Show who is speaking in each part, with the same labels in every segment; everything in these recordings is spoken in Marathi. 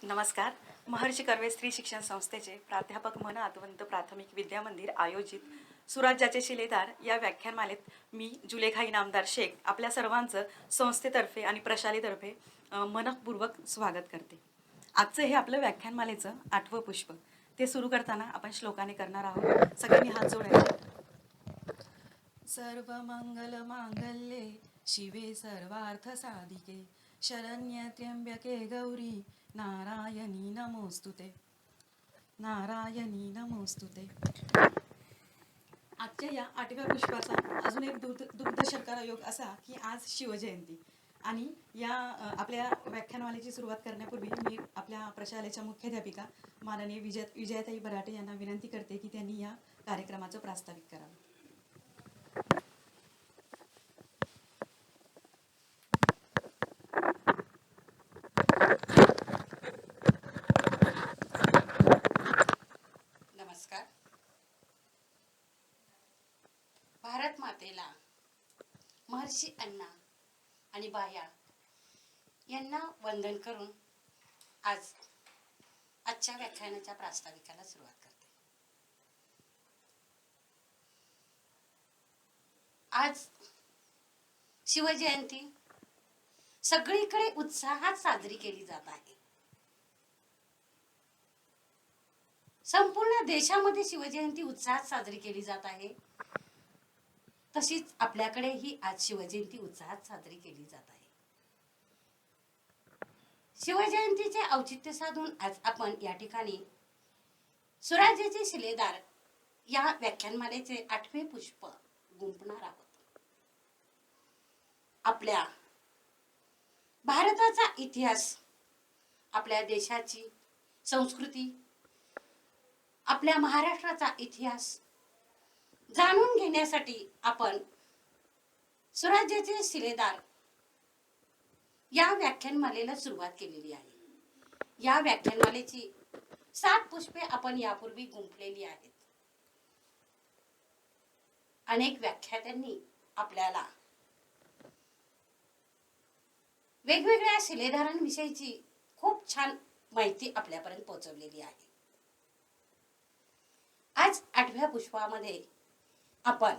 Speaker 1: नमस्कार. महर्षी कर्वे स्त्री शिक्षण संस्थेचे प्राध्यापक मन आतवंत प्राथमिक विद्या मंदिर आयोजित सुराज्याचे शिलेदार या व्याख्यानमालेत मी जुलेखा इनामदार शेख आपल्या सर्वांचं संस्थेतर्फे आणि प्रशालेतर्फे मनपूर्वक स्वागत करते. आजचं हे आपलं व्याख्यानमालेचं 8वं पुष्प. ते सुरू करताना आपण श्लोकाने करणार आहोत. सगळ्यांनी हात जोडायचे. सर्व मंगल मांगल्ये शिवे सर्वार्थ साधिके शरण्य त्र्यंबके गौरी नारायणी नमोस्तुते. नारायणी नमोस्तुते. आजच्या या 8व्या पुष्पाचा अजून एक दुग्ध शर्करा योग असा की आज शिवजयंती आणि या आपल्या व्याख्यानमालेची सुरुवात करण्यापूर्वी मी आपल्या प्रशालेच्या मुख्याध्यापिका माननीय विजयाताई बराटे यांना विनंती करते की त्यांनी या कार्यक्रमाचं प्रास्ताविक करावं.
Speaker 2: नमस्कार. भारत मातेला, महर्षी अण्णा आणि बाया यांना वंदन करून आजच्या व्याख्यानाच्या प्रास्ताविकाला सुरुवात करते. आज शिवजयंती सगळीकडे उत्साहात साजरी केली जात आहे. संपूर्ण देशामध्ये शिवजयंती उत्साहात साजरी केली जात आहे. तशीच आपल्याकडेही आज शिवजयंती उत्साहात साजरी केली जात आहे. शिवजयंतीचे औचित्य साधून आज आपण या ठिकाणी सुराज्याचे शिलेदार या व्याख्यानमालेचे 8वे पुष्प गुंफणार आहोत. आपल्या भारताचा इतिहास, आपल्या देशाची संस्कृती, आपल्या महाराष्ट्राचा इतिहास जाणून घेण्यासाठी आपण सुराज्याचे शिलेदार या व्याख्यानमालेला सुरुवात केलेली आहे. या व्याख्यानमालेची 7 पुष्पे आपण यापूर्वी गुंफलेली आहेत. अनेक व्याख्यात्यांनी आपल्याला वेगवेगळ्या शिलेदारांविषयीची खूप छान माहिती आपल्यापर्यंत पोहोचवलेली आहे. आज 8व्या पुष्पामध्ये आपण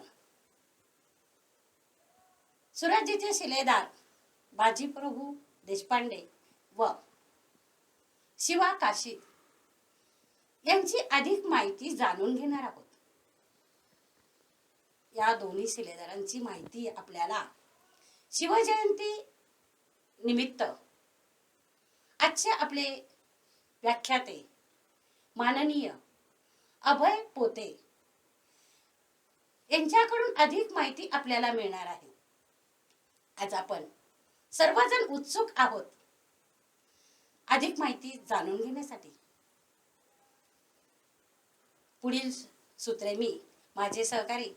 Speaker 2: सुराज्याचे शिलेदार बाजीप्रभू देशपांडे व शिवा काशीद यांची अधिक माहिती जाणून घेणार आहोत. या दोन्ही शिलेदारांची माहिती आपल्याला शिवजयंती निमित्त आजचे आपले व्याख्याते माननीय अभय पोते यांच्याकडून अधिक माहिती आपल्याला मिळणार आहे. आज आपण सर्वजण उत्सुक आहोत अधिक माहिती जाणून घेण्यासाठी. पुढील सूत्रे मी माझे सहकारी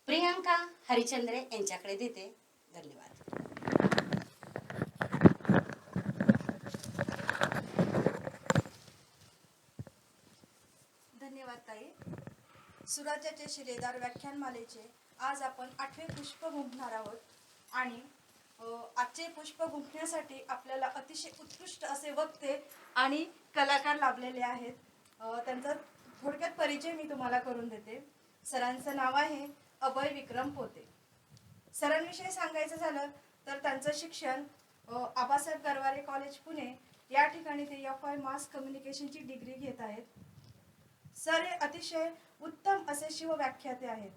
Speaker 2: प्रियांका हरिचंद्रे यांच्याकडे देते. धन्यवाद.
Speaker 3: धन्यवाद ताई. सुराज्याचे शिलेदार व्याख्यानमालेचे आज आपण 8वे पुष्प गुंफणार आहोत आणि आजचे पुष्प गुंफण्यासाठी आपल्याला अतिशय उत्कृष्ट असे वक्ते आणि कलाकार लाभलेले आहेत. त्यांचा थोडक्यात परिचय मी तुम्हाला करून देते. सरांचं नाव आहे अभय विक्रम पोते. सरांविषयी सांगायचं झालं तर त्यांचं शिक्षण आबासाहेब गरवारे कॉलेज पुणे या ठिकाणी ते FY मास कम्युनिकेशनची डिग्री घेत आहेत. सर हे अतिशय उत्तम असे शिवव्याख्याते आहेत.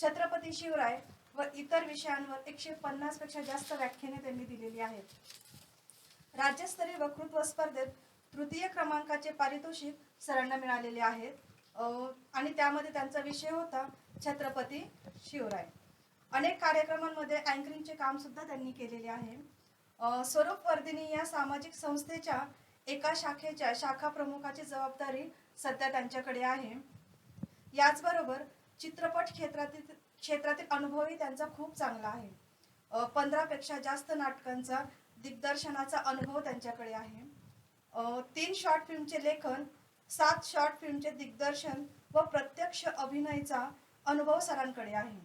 Speaker 3: छत्रपती शिवराय व इतर विषयांवर 150 पेक्षा जास्त व्याख्याने त्यांनी दिलेली आहेत. राज्यस्तरीय वक्तृत्व स्पर्धेत तृतीय क्रमांकाचे पारितोषिक सरांना मिळालेले आहेत आणि त्यामध्ये त्यांचा विषय होता छत्रपती शिवराय. अनेक कार्यक्रमांमध्ये अँकरिंगचे काम सुद्धा त्यांनी केलेले आहे. स्वरूप वर्धिनी या सामाजिक संस्थेच्या एका शाखेच्या शाखा प्रमुखाची जबाबदारी सध्या त्यांच्याकडे आहे. याचबरोबर चित्रपट क्षेत्रातील अनुभवही त्यांचा खूप चांगला आहे. 15 पेक्षा जास्त नाटकांचा दिग्दर्शनाचा अनुभव त्यांच्याकडे आहे. 3 शॉर्ट फिल्मचे लेखन, 7 शॉर्ट फिल्मचे दिग्दर्शन व प्रत्यक्ष अभिनयाचा अनुभव सरांकडे आहे.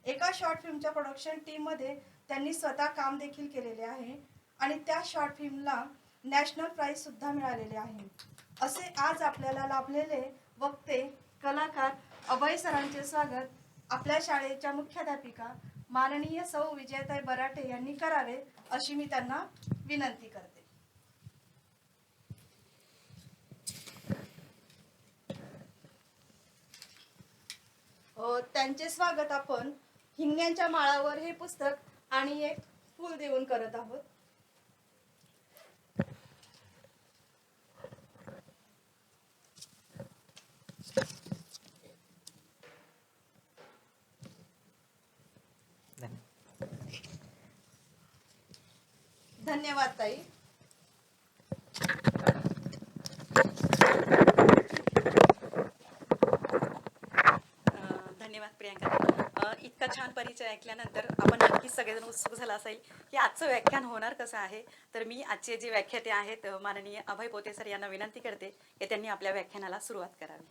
Speaker 3: एका शॉर्ट फिल्मच्या प्रोडक्शन टीम मध्ये त्यांनी स्वतः काम देखील केलेले आहे आणि त्या शॉर्ट फिल्मला नॅशनल प्राईज सुद्धा मिळालेले आहे. असे आज आपल्याला लाभलेले वक्ते कलाकार अभय सरांचे स्वागत आपल्या शाळेच्या मुख्याध्यापिका माननीय सौ विजयताई बराटे यांनी करावे अशी मी त्यांना विनंती करते. त्यांचे स्वागत आपण हिंग्यांच्या माळावर हे पुस्तक आणि एक फूल देऊन करत आहोत. धन्यवाद ताई.
Speaker 1: धन्यवाद प्रियांका. इतका छान परिचय ऐकल्यानंतर आपण नक्कीच सगळेजण उत्सुक झाला असेल की आजचं व्याख्यान होणार कसं आहे. तर मी आजचे जे व्याख्याते आहेत माननीय अभय पोते सर यांना विनंती करते की त्यांनी आपल्या व्याख्यानाला सुरुवात करावी.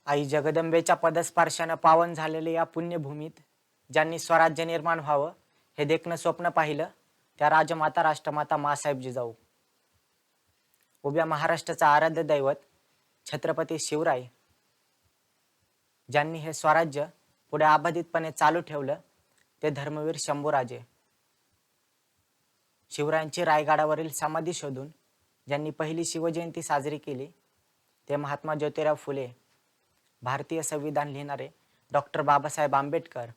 Speaker 4: आई जगदंबेच्या पदस्पर्शानं पावन झालेल्या या पुण्यभूमीत ज्यांनी स्वराज्य निर्माण व्हावं हे देखणं स्वप्न पाहिलं त्या राजमाता राष्ट्रमाता माँसाहेब जिजाऊ. उभ्या महाराष्ट्राचं आराध्य दैवत छत्रपती शिवराय ज्यांनी हे स्वराज्य पुढे अबाधितपणे चालू ठेवलं ते धर्मवीर शंभूराजे. शिवरायांची रायगडावरील समाधी शोधून ज्यांनी पहिली शिवजयंती साजरी केली ते महात्मा ज्योतिराव फुले, भारतीय संविधान लिहिणारे डॉक्टर बाबासाहेब आंबेडकर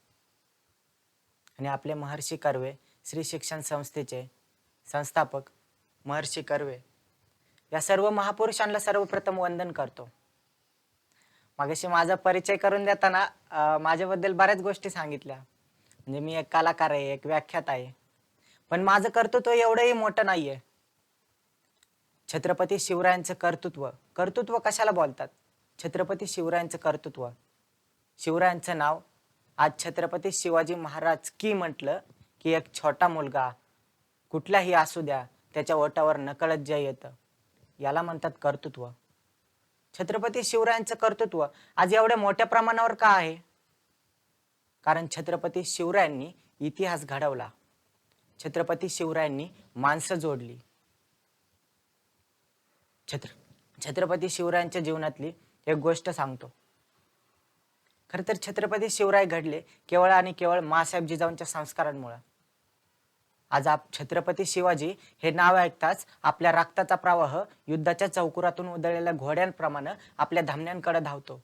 Speaker 4: आणि आपले महर्षी कर्वे श्री शिक्षण संस्थेचे संस्थापक महर्षी कर्वे या सर्व महापुरुषांना सर्वप्रथम वंदन करतो. मागाशी माझा परिचय करून देताना माझ्याबद्दल बऱ्याच गोष्टी सांगितल्या. म्हणजे मी एक कलाकार आहे, एक व्याख्यात आहे, पण माझं कर्तृत्व एवढंही मोठं नाहीये. छत्रपती शिवरायांचं कर्तृत्व कशाला बोलतात? छत्रपती शिवरायांचं कर्तृत्व. शिवरायांचं नाव आज छत्रपती शिवाजी महाराज की म्हटलं की एक छोटा मुलगा कुठलाही असू द्या त्याच्या ओठावर नकळत जय येतं, याला म्हणतात कर्तृत्व. छत्रपती शिवरायांचं कर्तृत्व आज एवढ्या मोठ्या प्रमाणावर का आहे? कारण छत्रपती शिवरायांनी इतिहास घडवला. छत्रपती शिवरायांनी माणसं जोडली. छत्रपती शिवरायांच्या जीवनातली एक गोष्ट सांगतो. खर तर छत्रपती शिवराय घडले केवळ आणि केवळ माँसाहेब जिजाऊंच्या संस्कारांमुळे. आज छत्रपती शिवाजी हे नाव ऐकताच आपल्या रक्ताचा प्रवाह युद्धाच्या चौकुरातून उधळलेल्या घोड्यांप्रमाणे आपल्या धमन्यांकडे धावतो.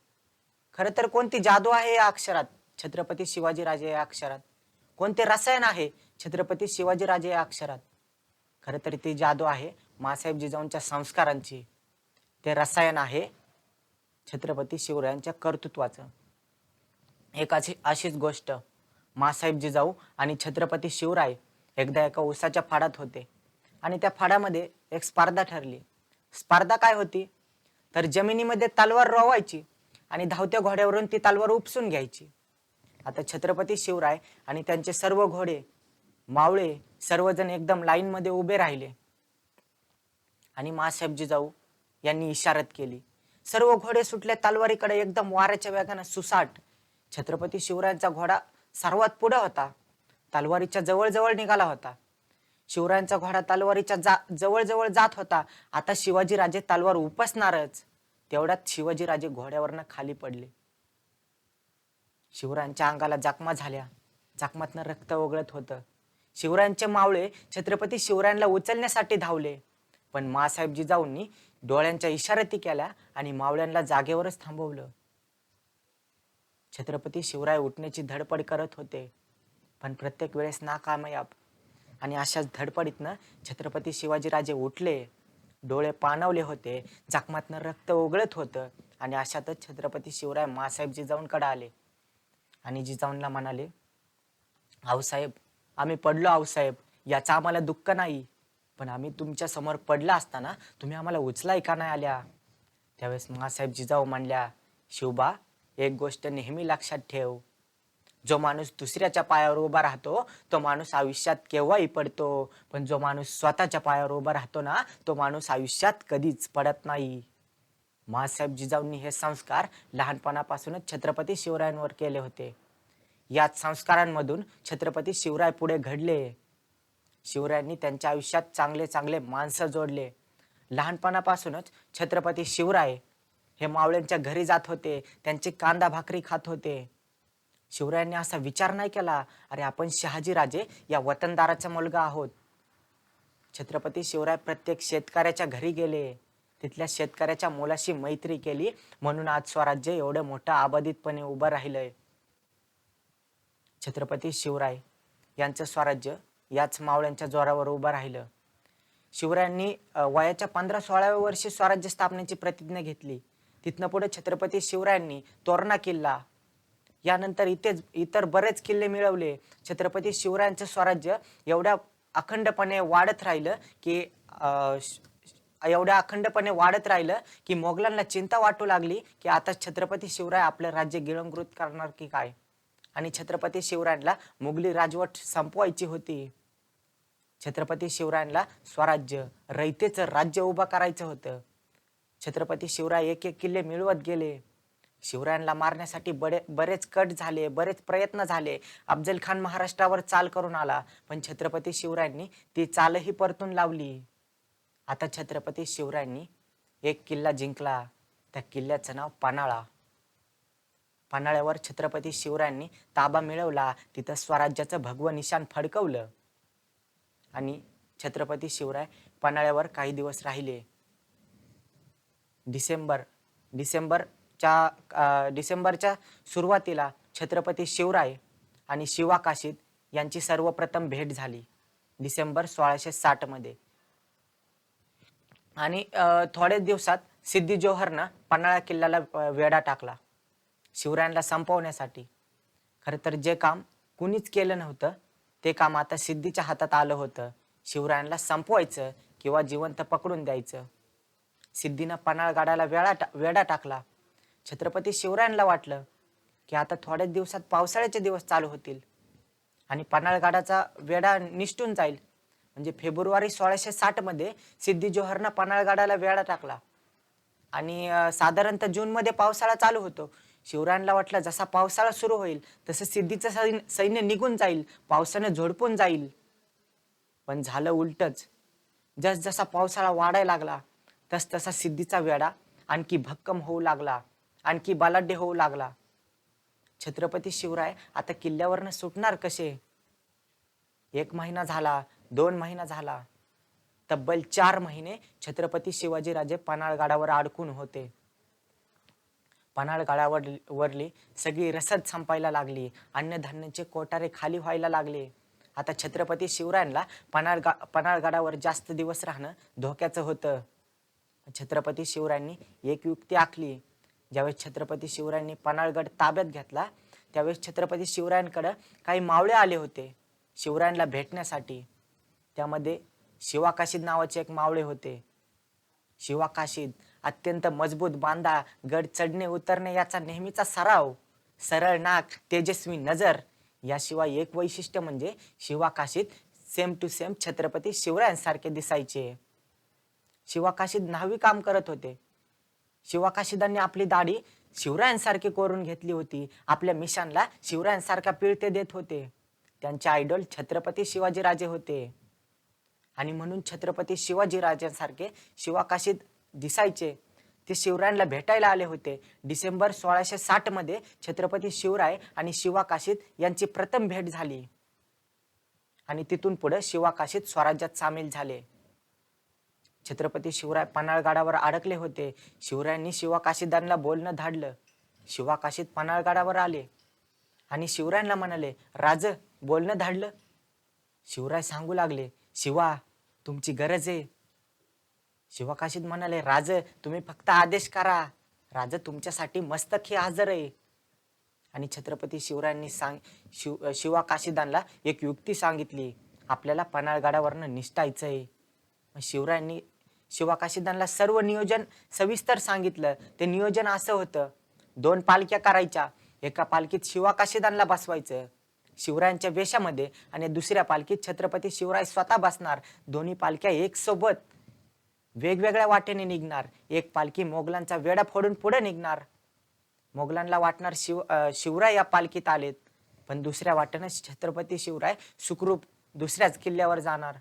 Speaker 4: खर तर कोणती जादू आहे या अक्षरात? छत्रपती शिवाजी राजे या अक्षरात. कोणते रसायन आहे छत्रपती शिवाजी राजे या अक्षरात? खर तर ती जादू आहे माँसाहेब जिजाऊंच्या संस्कारांची. ते रसायन आहे छत्रपती शिवरायांच्या कर्तृत्वाचं. एक अशीच गोष्ट, माँसाहेब जिजाऊ आणि छत्रपती शिवराय एकदा एका उसाच्या फाडात होते आणि त्या फाडामध्ये एक स्पर्धा ठरली. स्पर्धा काय होती तर जमिनीमध्ये तलवार रोवायची आणि धावत्या घोड्यावरून ती तलवार उपसून घ्यायची. आता छत्रपती शिवराय आणि त्यांचे सर्व घोडे मावळे सर्वजण एकदम लाईन मध्ये उभे राहिले आणि माँसाहेब जिजाऊ यांनी इशारत केली. सर्व घोडे सुटले तलवारीकडे एकदम वाऱ्याच्या वेगाने सुसाट. छत्रपती शिवरायांचा घोडा सर्वात पुढे होता, तलवारीच्या जवळ निघाला होता. शिवरायांचा घोडा तलवारीच्या जवळ जात होता. आता शिवाजीराजे तलवार उपसणारच. तेवढ्यात शिवाजीराजे घोड्यावरनं खाली पडले. शिवरायांच्या अंगाला जखमा झाल्या, जखमातनं रक्त ओघळत होतं. शिवरायांचे मावळे छत्रपती शिवरायांना उचलण्यासाठी धावले, पण माँसाहेब जिजाऊंनी डोळ्यांच्या इशारती केल्या आणि मावळ्यांना जागेवरच थांबवलं. छत्रपती शिवराय उठण्याची धडपड करत होते, पण प्रत्येक वेळेस नाकामयाब. आणि अशाच धडपडीतनं छत्रपती शिवाजीराजे उठले. डोळे पाणावले होते, जखमातनं रक्त ओघळत होतं. आणि अशातच छत्रपती शिवराय माँसाहेब जिजाऊंकडे आले आणि जिजाऊंना म्हणाले, आऊसाहेब, आम्ही पडलो आऊसाहेब, याचं आम्हाला दुःख नाही, पण आम्ही तुमच्या समोर पडला असताना तुम्ही आम्हाला उचलाय का नाही आल्या? त्यावेळेस माँसाहेब जिजाऊ म्हणल्या, शिवबा, एक गोष्ट नेहमी लक्षात ठेव, जो माणूस दुसऱ्याच्या पायावर उभा राहतो तो माणूस आयुष्यात केव्हाही पडतो, पण जो माणूस स्वतःच्या पायावर उभा राहतो ना तो माणूस आयुष्यात कधीच पडत नाही. माँसाहेब जिजाऊंनी हे संस्कार लहानपणापासूनच छत्रपती शिवरायांवर केले होते. याच संस्कारांमधून छत्रपती शिवराय पुढे घडले. शिवरायांनी त्यांच्या आयुष्यात चांगले चांगले माणसं जोडले. लहानपणापासूनच छत्रपती शिवराय हे मावळ्यांच्या घरी जात होते, त्यांची कांदा भाकरी खात होते. शिवरायांनी असा विचार नाही केला, अरे आपण शहाजीराजे या वतनदाराचा मुलगा आहोत. छत्रपती शिवराय प्रत्येक शेतकऱ्याच्या घरी गेले, तिथल्या शेतकऱ्याच्या मुलाशी मैत्री केली, म्हणून आज स्वराज्य एवढं मोठं अबाधितपणे उभं राहिलंय. छत्रपती शिवराय यांचं स्वराज्य याच मावळ्यांच्या जोरावर उभं राहिलं. शिवरायांनी वयाच्या 15-16व्या वर्षी स्वराज्य स्थापनेची प्रतिज्ञा घेतली. तिथनं पुढे छत्रपती शिवरायांनी तोरणा किल्ला, यानंतर इतर बरेच किल्ले मिळवले. छत्रपती शिवरायांचं स्वराज्य एवढ्या अखंडपणे वाढत राहिलं की मोगलांना चिंता वाटू लागली की आता छत्रपती शिवराय आपलं राज्य गिळंकृत करणार की काय, आणि छत्रपती शिवरायांना मुघली राजवट संपवायची होती. छत्रपती शिवरायांना स्वराज्य, रयतेचं राज्य उभं करायचं होतं. छत्रपती शिवराय एक एक किल्ले मिळवत गेले. शिवरायांना मारण्यासाठी बरेच कट झाले, बरेच प्रयत्न झाले. अफजल खान महाराष्ट्रावर चाल करून आला, पण छत्रपती शिवरायांनी ती चालही परतून लावली. आता छत्रपती शिवरायांनी एक किल्ला जिंकला, त्या किल्ल्याचं नाव पन्हाळा. पन्हाळ्यावर छत्रपती शिवरायांनी ताबा मिळवला, तिथं स्वराज्याचं भगवं निशाण फडकवलं आणि छत्रपती शिवराय पन्हाळ्यावर काही दिवस राहिले. डिसेंबरच्या सुरुवातीला छत्रपती शिवराय आणि शिवा काशीद यांची सर्वप्रथम भेट झाली डिसेंबर 1660 मध्ये. आणि थोड्याच दिवसात सिद्दी जोहरनं पन्हाळा किल्ल्याला वेढा टाकला शिवरायांना संपवण्यासाठी. खरं तर जे काम कुणीच केलं नव्हतं ते काम आता सिद्धीच्या हातात आलं होतं. शिवरायांना संपवायचं किंवा जिवंत पकडून द्यायचं. सिद्धीनं पन्हाळगडाला वेढा टाकला. छत्रपती शिवरायांना वाटलं की आता थोड्याच दिवसात पावसाळ्याचे दिवस चालू होतील आणि पन्हाळगडाचा वेढा निसटून जाईल. म्हणजे फेब्रुवारी 1660 मध्ये सिद्दी जोहरनं पन्हाळगडाला वेढा टाकला आणि साधारणतः जूनमध्ये पावसाळा चालू होतो. शिवरायांना वाटलं जसा पावसाळा सुरू होईल तसं सिद्धीचं सैन्य निघून जाईल, पावसानं झोडपून जाईल. पण झालं उलटच. जसा पावसाळा वाढायला लागला तसा सिद्धीचा वेढा आणखी भक्कम होऊ लागला, आणखी बलाढ्य होऊ लागला. छत्रपती शिवराय आता किल्ल्यावरनं सुटणार कसे? 1 महिना झाला, 2 महिना झाला, तब्बल 4 महिने छत्रपती शिवाजीराजे पन्हाळगडावर अडकून होते. पन्हाळगडावरली सगळी रसद संपायला लागली, अन्नधान्याचे कोठारे खाली व्हायला लागले. आता छत्रपती शिवरायांना पन्हाळगडावर जास्त दिवस राहणं धोक्याचं होतं. छत्रपती शिवरायांनी एक युक्ती आखली. ज्यावेळेस छत्रपती शिवरायांनी पन्हाळगड ताब्यात घेतला त्यावेळेस छत्रपती शिवरायांकडे काही मावळे आले होते शिवरायांना भेटण्यासाठी. त्यामध्ये शिवा काशीद नावाचे एक मावळे होते. शिवा काशीद अत्यंत मजबूत बांधा, गड चढणे उतरणे याचा नेहमीचा सराव, सरळ नाक, तेजस्वी नजर. याशिवाय एक वैशिष्ट्य म्हणजे Shiva Kashid same to same Chhatrapati शिवरायांसारखे दिसायचे. शिवा काशीद न्हावी काम करत होते. शिवा काशीदांनी आपली दाढी शिवरायांसारखी कोरून घेतली होती. आपल्या मिशानला शिवरायांसारखा पिळते देत होते. त्यांचे आयडॉल छत्रपती शिवाजीराजे होते आणि म्हणून छत्रपती शिवाजीराजांसारखे शिवा काशीद दिसायचे. ते शिवरायांना भेटायला आले होते. डिसेंबर 1660 मध्ये छत्रपती शिवराय आणि शिवा काशीद यांची प्रथम भेट झाली आणि तिथून पुढे शिवा काशीद स्वराज्यात सामील झाले. छत्रपती शिवराय पन्हाळगडावर अडकले होते. शिवरायांनी शिवा काशीदांना बोलणं धाडलं. शिवा काशीद पन्हाळगडावर आले आणि शिवरायांना म्हणाले, राज बोलणं धाडलं. शिवराय सांगू लागले, शिवा तुमची गरज आहे. शिवा काशीद म्हणाले, राज तुम्ही फक्त आदेश करा, राज तुमच्यासाठी मस्तक ही हजर आहे. आणि छत्रपती शिवरायांनी शिवा काशीदांना एक युक्ती सांगितली, आपल्याला पन्हाळगडावरनं निसटायचंय. शिवरायांनी शिवा काशीदांना सर्व नियोजन सविस्तर सांगितलं. ते नियोजन असं होतं, 2 पालख्या करायच्या, एका पालखीत शिवा काशीदानला बसवायचं शिवरायांच्या वेशामध्ये आणि दुसऱ्या पालखीत छत्रपती शिवराय स्वतः बसणार. दोन्ही पालख्या एक सोबत वेगवेगळ्या वाटेने निघणार. एक पालखी मोगलांचा वेढा फोडून पुढे निघणार. मोगलांना वाटणार शिवराय या पालखीत आलेत, पण दुसऱ्या वाटेनं छत्रपती शिवराय सुखरूप दुसऱ्याच किल्ल्यावर जाणार.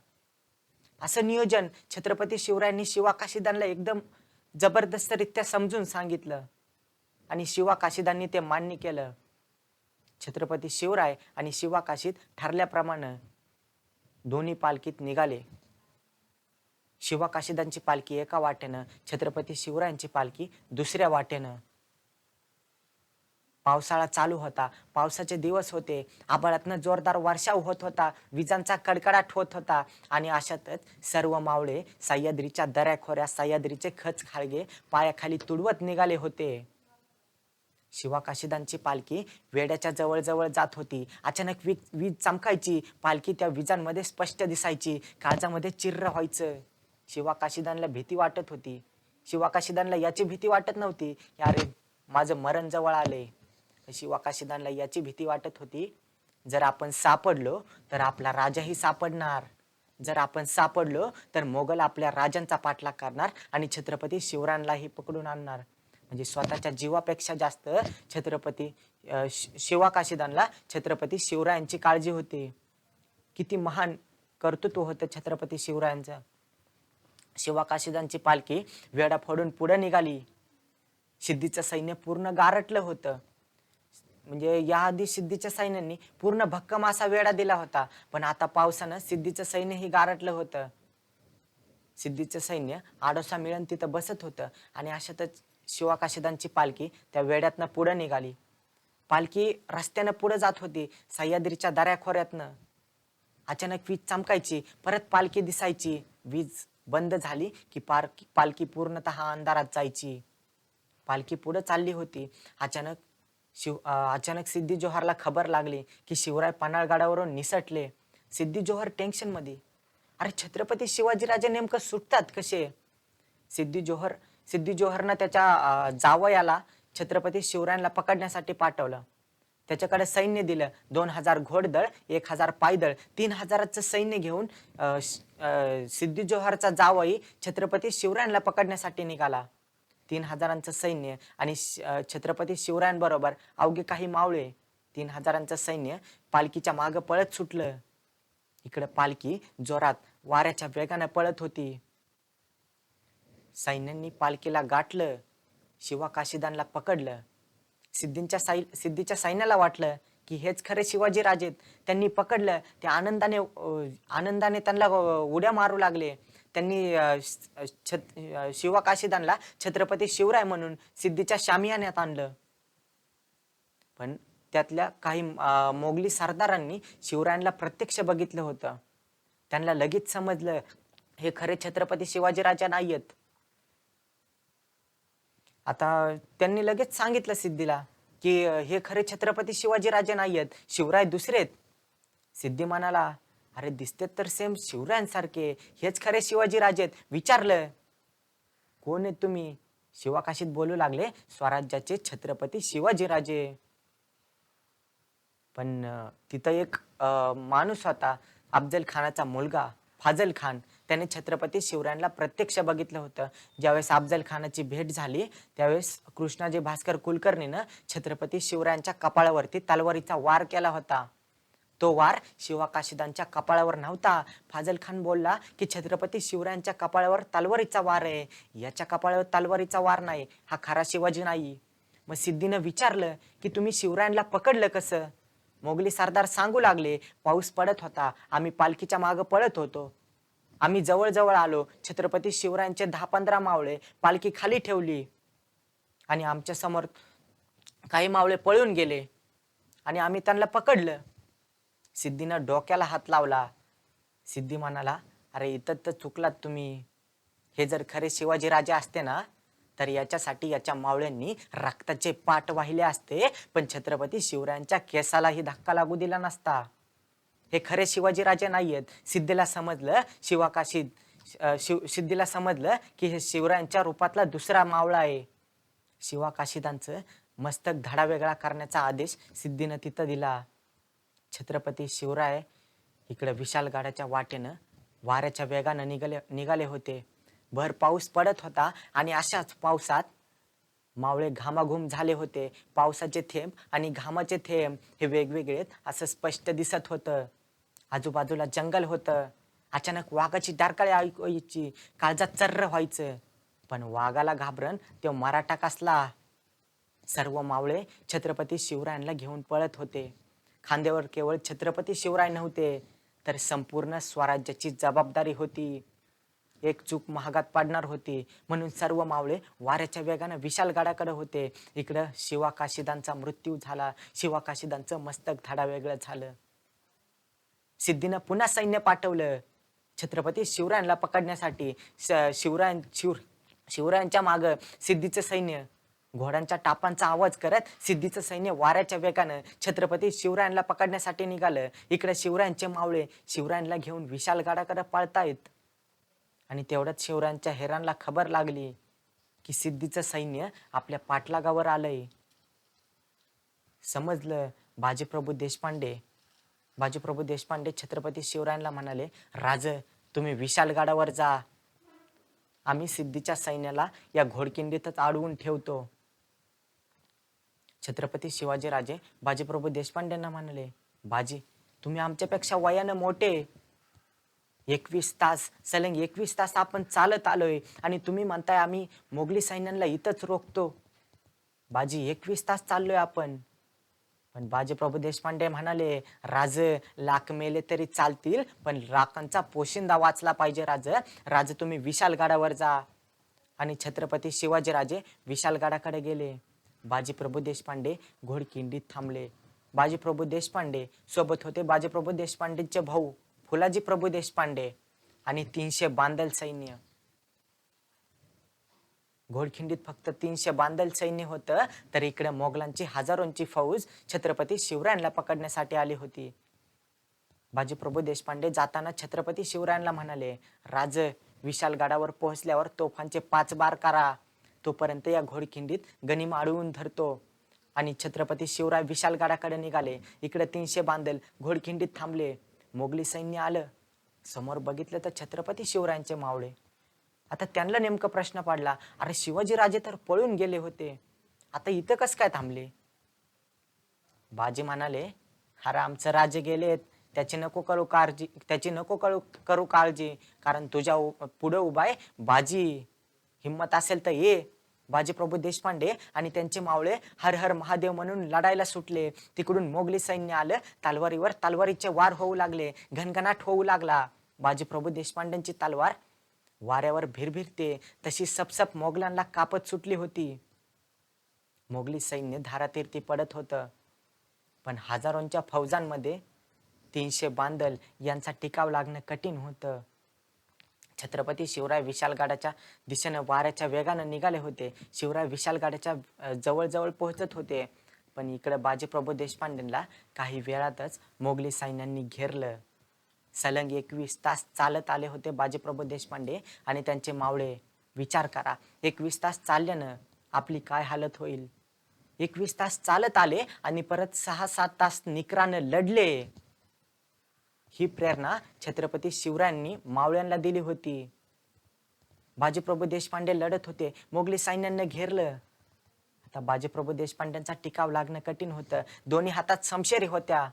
Speaker 4: असं नियोजन छत्रपती शिवरायांनी शिवा काशीदानला एकदम जबरदस्तरित्या समजून सांगितलं आणि शिवा काशीदांनी ते मान्य केलं. छत्रपती शिवराय आणि शिवा काशीद ठरल्याप्रमाणे दोन्ही पालखीत निघाले. शिवा काशीदांची पालखी एका वाटेनं, छत्रपती शिवरायांची पालखी दुसऱ्या वाटेनं. पावसाळा चालू होता. पावसाचे दिवस होते. आभाळातनं जोरदार वर्षाव होत होता. विजांचा कडकडाट होत होता आणि अशातच सर्व मावळे सह्याद्रीच्या दऱ्याखोऱ्या सह्याद्रीचे खच खाळगे पायाखाली तुडवत निघाले होते. शिवा काशीदांची पालखी वेड्याच्या जवळ जात होती. अचानक वीज चमकायची. पालखी त्या विजांमध्ये स्पष्ट दिसायची. काळजामध्ये चिर्र व्हायचं. शिवा काशीदांना भीती वाटत होती. शिवा काशीदांना याची भीती वाटत नव्हती, अरे माझं मरण जवळ आले. शिवा काशीदांना याची भीती वाटत होती, जर आपण सापडलो तर आपला राजाही सापडणार. जर आपण सापडलो तर मोगल आपल्या राजांचा पाठलाग करणार आणि छत्रपती शिवरायांनाही पकडून आणणार. म्हणजे स्वतःच्या जीवापेक्षा जास्त छत्रपती शिवा काशीदांना छत्रपती शिवरायांची काळजी होती. किती महान कर्तृत्व होतं छत्रपती शिवरायांचं. शिवा काशीदांची पालखी वेढा फोडून पुढे निघाली. सिद्धीचं सैन्य पूर्ण गारटलं होतं. म्हणजे याआधी सिद्धीच्या सैन्यांनी पूर्ण भक्कम असा वेढा दिला होता, पण आता पावसानं सिद्धीचं सैन्यही गारटलं होतं. सिद्धीचं सैन्य आडोसा मिळून तिथं बसत होतं आणि अशातच शिवा काशीदांची पालखी त्या वेड्यातनं पुढे निघाली. पालखी रस्त्यानं पुढे जात होती. सह्याद्रीच्या दऱ्याखोऱ्यातनं अचानक वीज चमकायची. परत पालखी दिसायची. वीज बंद झाली की पालखी पूर्णतः अंधारात जायची. पालखी पुढे चालली होती. अचानक सिद्धी जोहरला खबर लागली की शिवराय पन्हाळगडावरून निसटले. सिद्धी जोहर टेन्शन मध्ये, अरे छत्रपती शिवाजीराजे नेमकं सुटतात कसे? सिद्धी जोहरनं त्याच्या जावयाला छत्रपती शिवरायांना पकडण्यासाठी पाठवलं. त्याच्याकडे सैन्य दिलं. 2000 घोडदळ, 1000 पायदळ, 3000चं सैन्य घेऊन सिद्धी जोहरचा जावई छत्रपती शिवरायांना पकडण्यासाठी निघाला. 3000चं सैन्य आणि छत्रपती शिवरायांबरोबर अवघे काही मावळे. 3000चं सैन्य पालखीच्या मागं पळत सुटलं. इकडे पालखी जोरात वाऱ्याच्या वेगाने पळत होती. सैन्यांनी पालखीला गाठलं. शिवा काशीदांना पकडलं. सिद्धीच्या सैन्याला वाटलं की हेच खरे शिवाजी राजेत. त्यांनी पकडलं. ते आनंदाने त्यांना उड्या मारू लागले. त्यांनी शिवा काशीदांना छत्रपती शिवराय म्हणून सिद्धीच्या शामियान्यात आणलं. पण त्यातल्या काही मोगली सरदारांनी शिवरायांना प्रत्यक्ष बघितलं होतं. त्यांना लगेच समजलं हे खरे छत्रपती शिवाजीराजे नाहीयेत. आता त्यांनी लगेच सांगितलं सिद्धीला की हे खरे छत्रपती शिवाजीराजे नाहीयेत, शिवराय दुसरेत. सिद्धी म्हणाला, अरे दिसतेत तर सेम शिवरायांसारखे, हेच खरे शिवाजीराजेत. विचारलं, कोण आहेत तुम्ही? शिवा काशीद बोलू लागले, स्वराज्याचे छत्रपती शिवाजीराजे. पण तिथं एक माणूस होता, अफजल खानाचा मुलगा फाजल खान. त्याने छत्रपती शिवरायांना प्रत्यक्ष बघितलं होतं. ज्यावेळेस अफजल खानाची भेट झाली त्यावेळेस कृष्णाजी भास्कर कुलकर्णीनं छत्रपती शिवरायांच्या कपाळावरती तलवारीचा वार केला होता. तो वार शिवा काशीदांच्या कपाळावर नव्हता. फाजल खान बोलला की छत्रपती शिवरायांच्या कपाळावर तलवारीचा वार आहे, याच्या कपाळावर तलवारीचा वार नाही, हा खरा शिवाजी नाही. मग सिद्धीनं विचारलं की तुम्ही शिवरायांना पकडलं कसं? मोगली सरदार सांगू लागले, पाऊस पडत होता, आम्ही पालखीच्या मागं पळत होतो. आम्ही जवळ आलो. छत्रपती शिवरायांचे 10-15 मावळे पालखी खाली ठेवली आणि आमच्या समोर काही मावळे पळून गेले आणि आम्ही त्यांना पकडलं. सिद्धीनं डोक्याला हात लावला. सिद्धी म्हणाला, अरे इथं तर चुकलात तुम्ही. हे जर खरे शिवाजीराजे असते ना तर याच्यासाठी याच्या मावळ्यांनी रक्ताचे पाट वाहिले असते, पण छत्रपती शिवरायांच्या केसालाही धक्का लागू दिला नसता. हे खरे शिवाजीराजे नाहीयेत. सिद्धीला समजलं सिद्धीला समजलं की हे शिवरायांच्या रूपातला दुसरा मावळा आहे. शिवा काशीदांचं मस्तक धडा वेगळा करण्याचा आदेश सिद्धीनं तिथं दिला. छत्रपती शिवराय इकडे विशालगडाच्या वाटेनं वाऱ्याच्या वेगानं निघाले होते. भर पाऊस पडत होता आणि अशाच पावसात मावळे घामाघूम झाले होते. पावसाचे थेंब आणि घामाचे थेंब हे वेगवेगळे असं स्पष्ट दिसत होतं. आजूबाजूला जंगल होतं. अचानक वाघाची डरकाळी ऐकू यायची. काळजात चर्र व्हायचं. पण वाघाला घाबरण तो मराठा कसला. सर्व मावळे छत्रपती शिवरायांना घेऊन पळत होते. खांद्यावर केवळ छत्रपती शिवराय नव्हते, तर संपूर्ण स्वराज्याची जबाबदारी होती. एक चूक महागात पडणार होती, म्हणून सर्व मावळे वाऱ्याच्या वेगानं विशालगडाकडे होते. इकडं शिवा काशीदांचा मृत्यू झाला. शिवा काशीदांचं मस्तक धडा वेगळं झालं. सिद्धीनं पुन्हा सैन्य पाठवलं छत्रपती शिवरायांना पकडण्यासाठी. शिवरायांच्या माग सिद्धीचं सैन्य घोड्यांच्या टापांचा आवाज करत सिद्धीचं सैन्य वाऱ्याच्या वेगानं छत्रपती शिवरायांना पकडण्यासाठी निघालं. इकडे शिवरायांचे मावळे शिवरायांना घेऊन विशालगडाकडे पळतायत. आणि तेवढ्यात शिवरायांच्या हेरांना खबर लागली की सिद्धीचं सैन्य आपल्या पाठलागावर आलंय. समजलं. बाजीप्रभू देशपांडे छत्रपती शिवरायांना म्हणाले, राज तुम्ही विशालगडावर जा. आम्ही सिद्धीच्या सैन्याला या घोडकिंडीतच अडवून ठेवतो. छत्रपती शिवाजीराजे बाजीप्रभू देशपांडेंना म्हणाले, बाजी तुम्ही आमच्यापेक्षा वयानं मोठे. 21 तास आपण चालत आलोय आणि तुम्ही म्हणताय आम्ही मोगली सैन्यांना इथंच रोखतो. बाजी 21 तास चाललोय आपण. पण बाजीप्रभू देशपांडे म्हणाले, राज लाख मेले तरी चालतील, पण लाखांचा पोशिंदा वाचला पाहिजे. राज तुम्ही विशालगडावर जा. आणि छत्रपती शिवाजीराजे विशालगडाकडे गेले. बाजीप्रभू देशपांडे घोडकिंडीत थांबले. बाजीप्रभू देशपांडे सोबत होते बाजीप्रभू देशपांडेंचे भाऊ फुलाजी प्रभू देशपांडे आणि 300 बांदल सैन्य. घोडखिंडीत फक्त 300 बांदल सैन्य होतं, तर इकडे मोगलांची हजारोंची फौज छत्रपती शिवरायांना पकडण्यासाठी आली होती. बाजीप्रभू देशपांडे जाताना छत्रपती शिवरायांना म्हणाले, राज विशालगडावर पोहोचल्यावर तोफांचे 5 बार करा. तोपर्यंत या घोडखिंडीत गनिमा अडवून धरतो. आणि छत्रपती शिवराय विशालगडाकडे निघाले. इकडे 300 बांदल घोडखिंडीत थांबले. मोगली सैन्य आलं. समोर बघितलं तर छत्रपती शिवरायांचे मावळे. आता त्यांना नेमका प्रश्न पडला, अरे शिवाजीराजे तर पळून गेले होते, आता इथं कसं काय थांबले. बाजी म्हणाले, अरे आमचं राजे गेलेत, त्याची नको करू काळजी, कारण तुझ्या पुढे उभा आहे बाजी. हिम्मत असेल तर ये. बाजीप्रभू देशपांडे आणि त्यांचे मावळे हर हर महादेव म्हणून लढायला सुटले. तिकडून मोगली सैन्य आलं. तलवारीवर तलवारीचे वार होऊ लागले. घनघनाट होऊ लागला. बाजीप्रभू देशपांडेंची तलवार वाऱ्यावर भिरभिरते तशी सपसप मोगलांना कापत सुटली होती. मोगली सैन्य धारातीर्थी पडत होतं. पण हजारोंच्या फौजांमध्ये 300 बांदल यांचा टिकाव लागणं कठीण होतं. छत्रपती शिवराय विशालगडाच्या दिशेनं वाऱ्याच्या वेगानं निघाले होते. शिवराय विशालगडाच्या जवळ पोहोचत होते. पण इकडे बाजीप्रभू देशपांडेंना काही वेळातच मोगली सैन्यांनी घेरलं. सलग 21 तास चालत आले होते बाजीप्रभू देशपांडे आणि त्यांचे मावळे. विचार करा, 21 तास चालल्यानं आपली काय हालत होईल. 21 तास चालत आले आणि परत 6-7 तास निकरानं लढले. ही प्रेरणा छत्रपती शिवरायांनी मावळ्यांना दिली होती. बाजीप्रभू देशपांडे लढत होते. मोगली सैन्यानं घेरलं. आता बाजीप्रभू देशपांड्यांचा टिकाव लागणं कठीण होतं. दोन्ही हातात शमशेरी होत्या.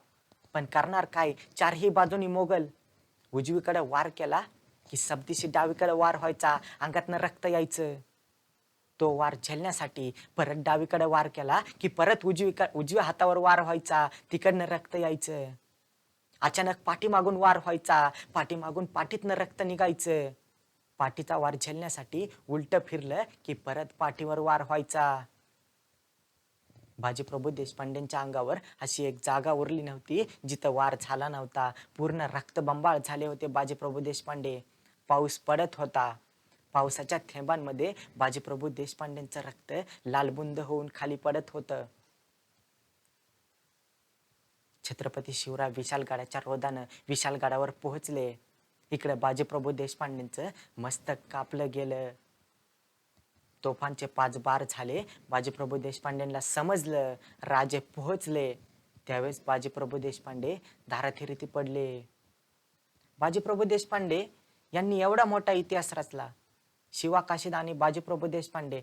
Speaker 4: पण करणार काय, चारही बाजूनी मोगल. उजवीकडे वार केला की सबदिशी डावीकडे वार व्हायचा. अंगातनं रक्त यायचं. तो वार झेलण्यासाठी परत डावीकडे वार केला की परत उजव्या हातावर वार व्हायचा. तिकडनं रक्त यायचं. अचानक पाठीमागून वार व्हायचा. पाठीमागून पाठीतनं रक्त निघायचं. पाठीचा वार झेलण्यासाठी उलट फिरलं की परत पाठीवर वार व्हायचा. बाजीप्रभू देशपांडेंच्या अंगावर अशी एक जागा उरली नव्हती जिथं वार झाला नव्हता. पूर्ण रक्तबंबाळ झाले होते बाजीप्रभू देशपांडे. पाऊस पडत होता. पावसाच्या थेंबांमध्ये बाजीप्रभू देशपांडेंचं रक्त लालबुंद होऊन खाली पडत होतं. छत्रपती शिवराय विशालगडाच्या रोदानं विशालगडावर पोहोचले. इकडे बाजीप्रभू देशपांडेंचं मस्तक कापलं गेलं. तोफांचे 5 बार झाले. बाजीप्रभू देशपांडेंना समजलं राजे पोहोचले. त्यावेळेस बाजीप्रभू देशपांडे धाराथिरीती पडले. बाजीप्रभू देशपांडे यांनी एवढा मोठा इतिहास रचला. शिवा काशीद आणि बाजीप्रभू देशपांडे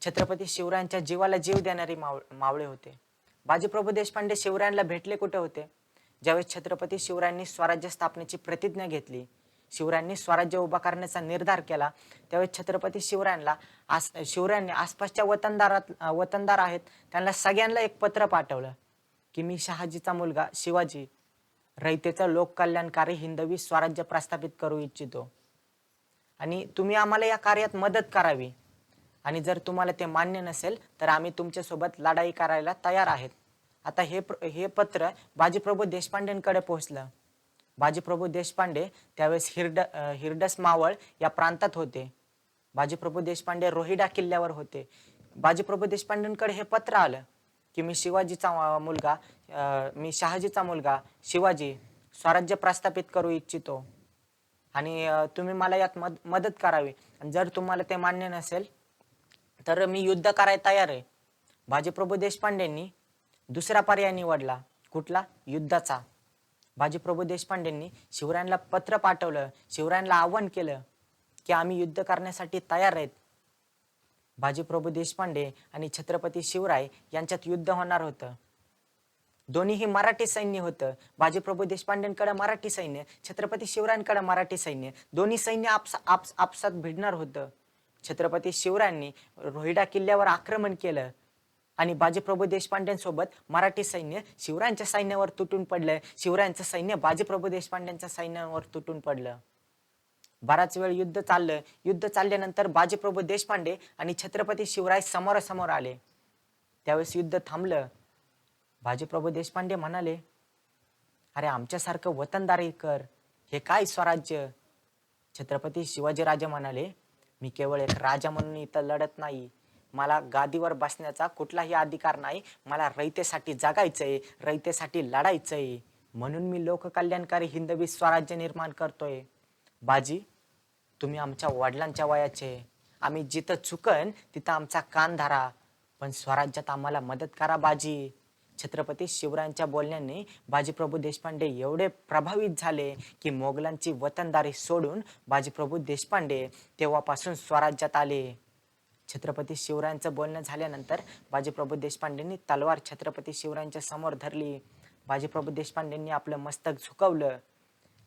Speaker 4: छत्रपती शिवरायांच्या जीवाला जीव देणारे मावळे होते. बाजीप्रभू देशपांडे शिवरायांना भेटले कुठे होते? ज्यावेळेस छत्रपती शिवरायांनी स्वराज्य स्थापनेची प्रतिज्ञा घेतली, शिवरायांनी स्वराज्य उभा करण्याचा निर्धार केला, त्यावेळेस छत्रपती शिवरायांनी आसपासच्या वतनदार आहेत त्यांना सगळ्यांना एक पत्र पाठवलं की मी शहाजीचा मुलगा शिवाजी रयतेचं लोककल्याणकारी हिंदवी स्वराज्य प्रस्थापित करू इच्छितो आणि तुम्ही आम्हाला या कार्यात मदत करावी आणि जर तुम्हाला ते मान्य नसेल तर आम्ही तुमच्यासोबत लढाई करायला तयार आहेत. आता हे पत्र बाजीप्रभू देशपांडेंकडे पोहोचलं. बाजीप्रभू देशपांडे त्यावेळेस हिरडस मावळ या प्रांतात होते. बाजीप्रभू देशपांडे रोहिडा किल्ल्यावर होते. बाजीप्रभू देशपांडेंकडे हे पत्र आलं की मी शहाजीचा मुलगा शिवाजी स्वराज्य प्रस्थापित करू इच्छितो आणि तुम्ही मला यात मदत करावी आणि जर तुम्हाला ते मान्य नसेल तर मी युद्ध करायला तयार आहे. बाजीप्रभू देशपांडेंनी दुसरा पर्याय निवडला. कुठला? युद्धाचा. बाजीप्रभू देशपांडेंनी शिवरायांना पत्र पाठवलं, शिवरायांना आव्हान केलं की आम्ही युद्ध करण्यासाठी तयार आहेत. बाजीप्रभू देशपांडे आणि छत्रपती शिवराय यांच्यात युद्ध होणार होतं. दोन्हीही मराठी सैन्य होतं. बाजीप्रभू देशपांडेंकडे मराठी सैन्य, छत्रपती शिवरायांकडे मराठी सैन्य, दोन्ही सैन्य आपसात भिडणार होतं. छत्रपती शिवरायांनी रोहिडा किल्ल्यावर आक्रमण केलं आणि बाजीप्रभू देशपांडेंसोबत मराठी सैन्य शिवरायांच्या सैन्यावर तुटून पडलं. शिवरायांचं सैन्य बाजीप्रभू देशपांडेंच्या सैन्यावर तुटून पडलं. बराच वेळ युद्ध चाललं. युद्ध चालल्यानंतर बाजीप्रभू देशपांडे आणि छत्रपती शिवराय समोरासमोर आले. त्यावेळेस युद्ध थांबलं. बाजीप्रभू देशपांडे म्हणाले, अरे आमच्यासारखं वतनदारी कर, हे काय स्वराज्य? छत्रपती शिवाजीराजे म्हणाले, मी केवळ एक राजा म्हणून इथं लढत नाही, मला गादीवर बसण्याचा कुठलाही अधिकार नाही, मला रयतेसाठी जगायचंय, रयतेसाठी लढायचंय, म्हणून मी लोककल्याणकारी हिंदवी स्वराज्य निर्माण करतोय. बाजी, तुम्ही आमच्या वडिलांच्या वयाचे, आम्ही जिथं चुकन तिथं आमचा कान धरा, पण स्वराज्यात आम्हाला मदत करा बाजी. छत्रपती शिवरायांच्या बोलण्याने बाजीप्रभू देशपांडे एवढे प्रभावित झाले की मोगलांची वतनदारी सोडून बाजीप्रभू देशपांडे तेव्हापासून स्वराज्यात आले. छत्रपती शिवरायांचं बोलणं झाल्यानंतर बाजीप्रभू देशपांडेंनी तलवार छत्रपती शिवरायांच्या समोर धरली. बाजीप्रभू देशपांडेंनी आपलं मस्तक झुकवलं.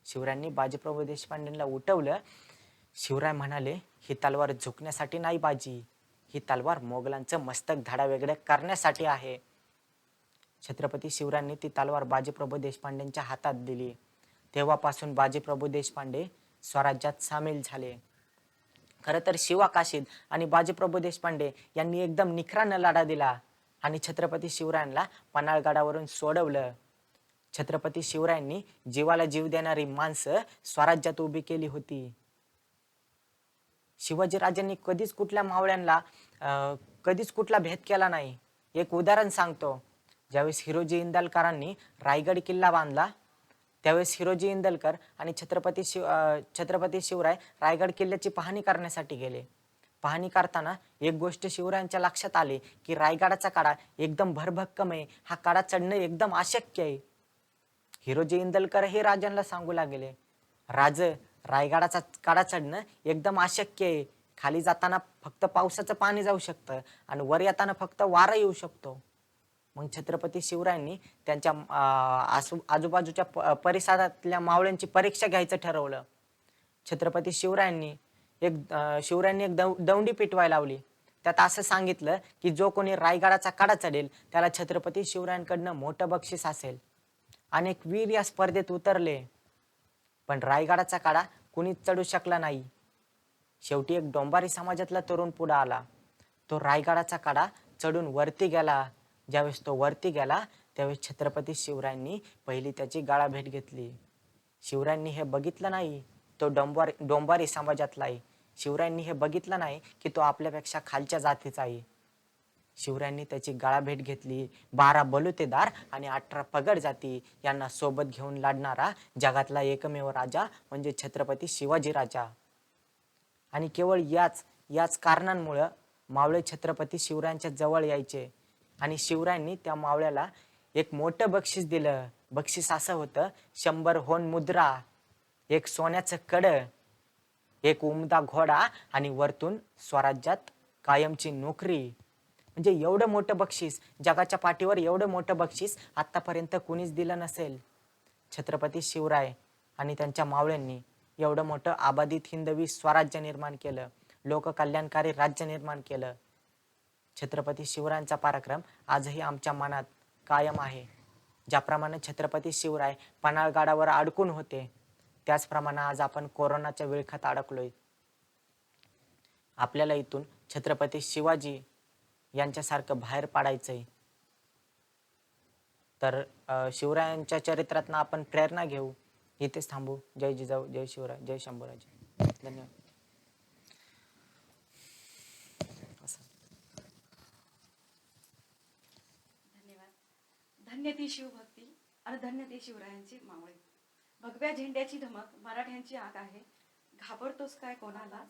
Speaker 4: शिवरायांनी बाजीप्रभू देशपांडेंना उठवलं. शिवराय म्हणाले, ही तलवार झुकण्यासाठी नाही बाजी, ही तलवार मोगलांचं मस्तक धडावेगळं करण्यासाठी आहे. छत्रपती शिवरायांनी ती तलवार बाजीप्रभू देशपांडेंच्या हातात दिली. तेव्हापासून बाजीप्रभू देशपांडे स्वराज्यात सामील झाले. खरं तर शिवा काशीद आणि बाजीप्रभू देशपांडे यांनी एकदम निखरानं लढा दिला आणि छत्रपती शिवरायांना पन्हाळगडावरून सोडवलं. छत्रपती शिवरायांनी जीवाला जीव देणारी माणसं स्वराज्यात उभी केली होती. शिवाजीराजांनी कधीच कुठल्या मावळ्यांना कधीच कुठला भेद केला नाही. एक उदाहरण सांगतो. ज्यावेळेस हिरोजी इंदलकरांनी रायगड किल्ला बांधला त्यावेळेस हिरोजी इंदलकर आणि छत्रपती शिवराय रायगड किल्ल्याची पाहणी करण्यासाठी गेले. पाहणी करताना एक गोष्ट शिवरायांच्या लक्षात आली की रायगडाचा कडा एकदम भरभक्कम आहे, हा कडा चढणं एकदम अशक्य आहे. हिरोजी इंदलकर हे राजांना सांगू लागले, राज, रायगडाचा कडा चढणं एकदम अशक्य आहे, खाली जाताना फक्त पावसाचं पाणी जाऊ शकतं आणि वर येताना फक्त वारा येऊ शकतो. मग छत्रपती शिवरायांनी त्यांच्या आजूबाजूच्या परिसरातल्या मावळ्यांची परीक्षा घ्यायचं ठरवलं. छत्रपती शिवरायांनी एक दौंडी पिटवायला लावली. त्यात असं सांगितलं की जो कोणी रायगडाचा कडा चढेल त्याला छत्रपती शिवरायांकडनं मोठं बक्षीस असेल. अनेक वीर या स्पर्धेत उतरले पण रायगडाचा कडा कुणीच चढू शकला नाही. शेवटी एक डोंबारी समाजातला तरुण पुढे आला. तो रायगडाचा कडा चढून वरती गेला. ज्यावेळेस तो वरती गेला त्यावेळेस छत्रपती शिवरायांनी पहिली त्याची गाळाभेट घेतली. शिवरायांनी हे बघितलं नाही तो डोंबारी समाजातला आहे. शिवरायांनी हे बघितलं नाही की तो आपल्यापेक्षा खालच्या जातीचा आहे. शिवरायांनी त्याची गाळाभेट घेतली. 12 बलुतेदार आणि 18 पगड जाती यांना सोबत घेऊन लढणारा जगातला एकमेव राजा म्हणजे छत्रपती शिवाजी राजा. आणि केवळ याच कारणांमुळे मावळे छत्रपती शिवरायांच्या जवळ यायचे आणि शिवरायांनी त्या मावळ्याला एक मोठं बक्षीस दिलं. बक्षीस असं होतं, 100 होन मुद्रा, एक सोन्याचं कड, एक उमदा घोडा आणि वरतून स्वराज्यात कायमची नोकरी. म्हणजे एवढं मोठं बक्षीस, जगाच्या पाठीवर एवढं मोठं बक्षीस आतापर्यंत कुणीच दिलं नसेल. छत्रपती शिवराय आणि त्यांच्या मावळ्यांनी एवढं मोठं आबादित हिंदवी स्वराज्य निर्माण केलं, लोककल्याणकारी राज्य निर्माण केलं. छत्रपती शिवरायांचा पराक्रम आजही आमच्या मनात कायम आहे. ज्याप्रमाणे छत्रपती शिवराय पन्हाळगडावर अडकून होते, त्याचप्रमाणे आज आपण कोरोनाच्या विळख्यात अडकलोय. आपल्याला इथून छत्रपती शिवाजी यांच्यासारखं बाहेर पाडायचंय. तर शिवरायांच्या चरित्रातनं आपण प्रेरणा घेऊ. इथेच थांबू. जय जिजाऊ, जय शिवराय, जय शंभूराजे. धन्यवाद.
Speaker 1: धन्यवाद. धन्य ती शिवभक्ती आणि धन्य ती शिवरायांची मावळे. भगव्या झेंड्याची धमक मराठ्यांची आग आहे, घाबरतोस काय कोणाला.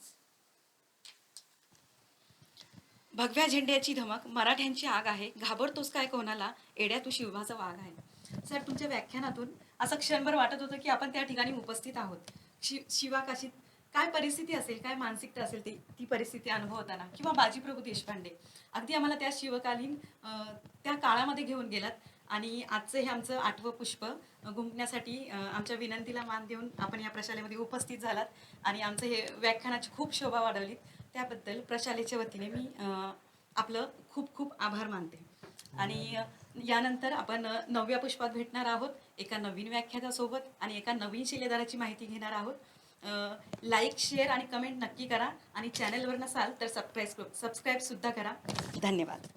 Speaker 1: भगव्या झेंड्याची धमक मराठ्यांची आग आहे, घाबरतोस काय कोणाला, एड्या तू शिवबाचा वाघ आहे. सर, तुमच्या व्याख्यानातून असं क्षणभर वाटत होतं की आपण त्या ठिकाणी उपस्थित आहोत. शिवाकाशीत काय परिस्थिती असेल, काय मानसिकता असेल ती परिस्थिती अनुभवताना, किंवा बाजीप्रभू देशपांडे, अगदी आम्हाला त्या शिवकालीन त्या काळामध्ये घेऊन गेलात. आणि आजचं हे आमचं 8वं पुष्प गुंफण्यासाठी आमच्या विनंतीला मान देऊन आपण या प्रशालेमध्ये उपस्थित झालात आणि आमचं हे व्याख्यानाची खूप शोभा वाढवलीत. त्याबद्दल प्रशालेच्या वतीने मी आपलं खूप खूप आभार मानते. आणि यानंतर आपण 9व्या पुष्पात भेटणार आहोत एका नवीन व्याख्यानासोबत आणि एका नवीन शिलेदाराची माहिती घेणार आहोत. लाईक, शेअर आणि कमेंट नक्की करा आणि चॅनलवर नसाल तर सबस्क्राईब सुद्धा करा. धन्यवाद.